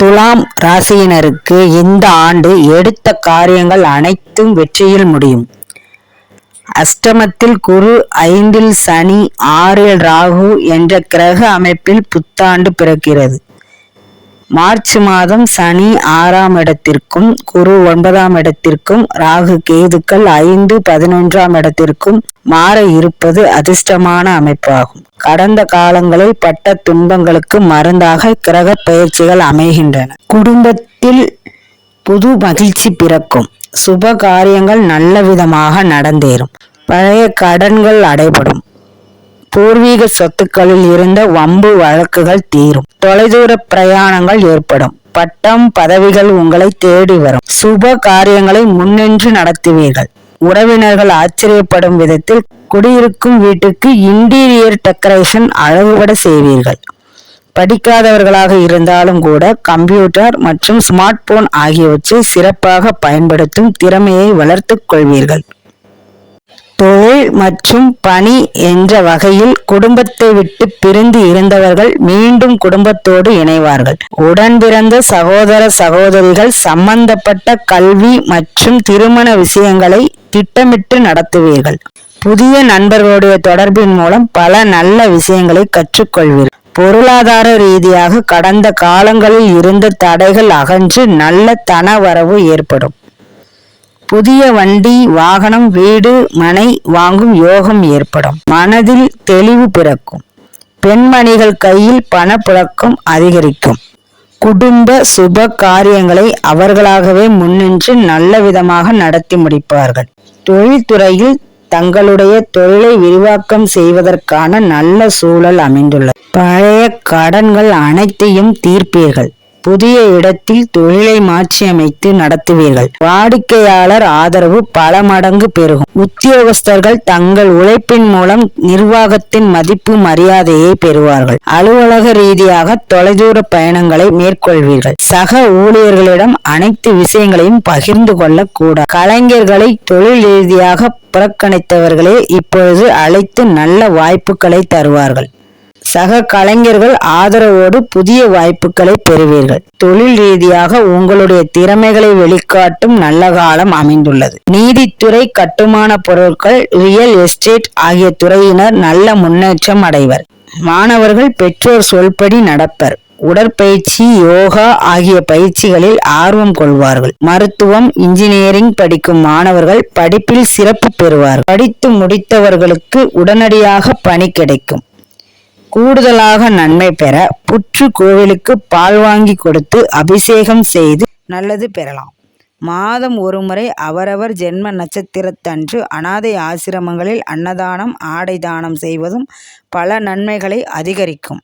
துலாம் ராசியினருக்கு இந்த ஆண்டு எடுத்த காரியங்கள் அனைத்தும் வெற்றியில் முடியும். அஷ்டமத்தில் குரு, 5ல் சனி, 6ல் ராகு என்ற கிரக அமைப்பில் புத்தாண்டு பிறக்கிறது. மார்ச் மாதம் சனி 6ஆம் இடத்திற்கும், குரு 9ஆம் இடத்திற்கும், ராகு கேதுக்கள் 5, 11ஆம் இடத்திற்கும் மாற இருப்பது அதிர்ஷ்டமான அமைப்பாகும். கடந்த காலங்களில் பட்ட துன்பங்களுக்கு மருந்தாக கிரக பயிற்சிகள் அமைகின்றன. குடும்பத்தில் புது மகிழ்ச்சி பிறக்கும். சுப காரியங்கள் நல்ல விதமாக நடந்தேறும். பழைய கடன்கள் அடைபடும். பூர்வீக சொத்துக்களில் இருந்த வம்பு வழக்குகள் தீரும். தொலைதூர பிரயாணங்கள் ஏற்படும். பட்டம் பதவிகள் உங்களை தேடி வரும். சுப காரியங்களை முன்னின்று நடத்துவீர்கள். உறவினர்கள் ஆச்சரியப்படும் விதத்தில் குடியிருக்கும் வீட்டுக்கு இன்டீரியர் டெக்கரேஷன் அழகுபட செய்வீர்கள். படிக்காதவர்களாக இருந்தாலும் கூட கம்ப்யூட்டர் மற்றும் ஸ்மார்ட் போன் ஆகியவற்றை சிறப்பாக பயன்படுத்தும் திறமையை வளர்த்துக் கொள்வீர்கள். தொழில் மற்றும் பணி என்ற வகையில் குடும்பத்தை விட்டு பிரிந்து இருந்தவர்கள் மீண்டும் குடும்பத்தோடு இணைவார்கள். உடன் பிறந்த சகோதர சகோதரிகள் சம்பந்தப்பட்ட கல்வி மற்றும் திருமண விஷயங்களை திட்டமிட்டு நடத்துவீர்கள். புதிய நண்பர்களுடைய தொடர்பின் மூலம் பல நல்ல விஷயங்களை கற்றுக்கொள்வீர்கள். பொருளாதார ரீதியாக கடந்த காலங்களில் இருந்த தடைகள் அகன்று நல்ல தன வரவு ஏற்படும். புதிய வண்டி, வாகனம், வீடு, மனை வாங்கும் யோகம் ஏற்படும். மனதில் தெளிவு பிறக்கும். பெண்மணிகள் கையில் பணப்புழக்கம் அதிகரிக்கும். குடும்ப சுப காரியங்களை அவர்களாகவே முன்னின்று நல்ல விதமாக நடத்தி முடிப்பார்கள். தொழில்துறையில் தங்களுடைய தொழிலை விரிவாக்கம் செய்வதற்கான நல்ல சூழல் அமைந்துள்ளது. பழைய கடன்கள் அனைத்தையும் தீர்ப்பீர்கள். புதிய இடத்தில் தொழிலை மாற்றியமைத்து நடத்துவீர்கள். வாடிக்கையாளர் ஆதரவு பல மடங்கு பெருகும். உத்தியோகஸ்தர்கள் தங்கள் உழைப்பின் மூலம் நிர்வாகத்தின் மதிப்பு மரியாதையை பெறுவார்கள். அலுவலக ரீதியாக தொலைதூர பயணங்களை மேற்கொள்வீர்கள். சக ஊழியர்களிடம் அனைத்து விஷயங்களையும் பகிர்ந்து கொள்ளக்கூடாது. கலைஞர்களை தொழில் ரீதியாக புறக்கணித்தவர்களே இப்பொழுது அழைத்து நல்ல வாய்ப்புகளை தருவார்கள். சக கலைஞர்கள் ஆதரவோடு புதிய வாய்ப்புகளை பெறுவீர்கள். தொழில் ரீதியாக உங்களுடைய திறமைகளை வெளிக்காட்டும் நல்ல காலம் அமைந்துள்ளது. நீதித்துறை, கட்டுமான பொருட்கள், ரியல் எஸ்டேட் ஆகிய துறையினர் நல்ல முன்னேற்றம் அடைவர். மாணவர்கள் பெற்றோர் சொல்படி நடப்பர். உடற்பயிற்சி, யோகா ஆகிய பயிற்சிகளில் ஆர்வம் கொள்வார்கள். மருத்துவம், இன்ஜினியரிங் படிக்கும் மாணவர்கள் படிப்பில் சிறப்பு பெறுவார்கள். படித்து முடித்தவர்களுக்கு உடனடியாக பணி கிடைக்கும். கூடுதலாக நன்மை பெற புற்று கோவிலுக்கு பால் வாங்கி கொடுத்து அபிஷேகம் செய்து நல்லது பெறலாம். மாதம் ஒருமுறை அவரவர் ஜென்ம நட்சத்திரத்தன்று அனாதை ஆசிரமங்களில் அன்னதானம், ஆடை தானம் செய்வதும் பல நன்மைகளை அதிகரிக்கும்.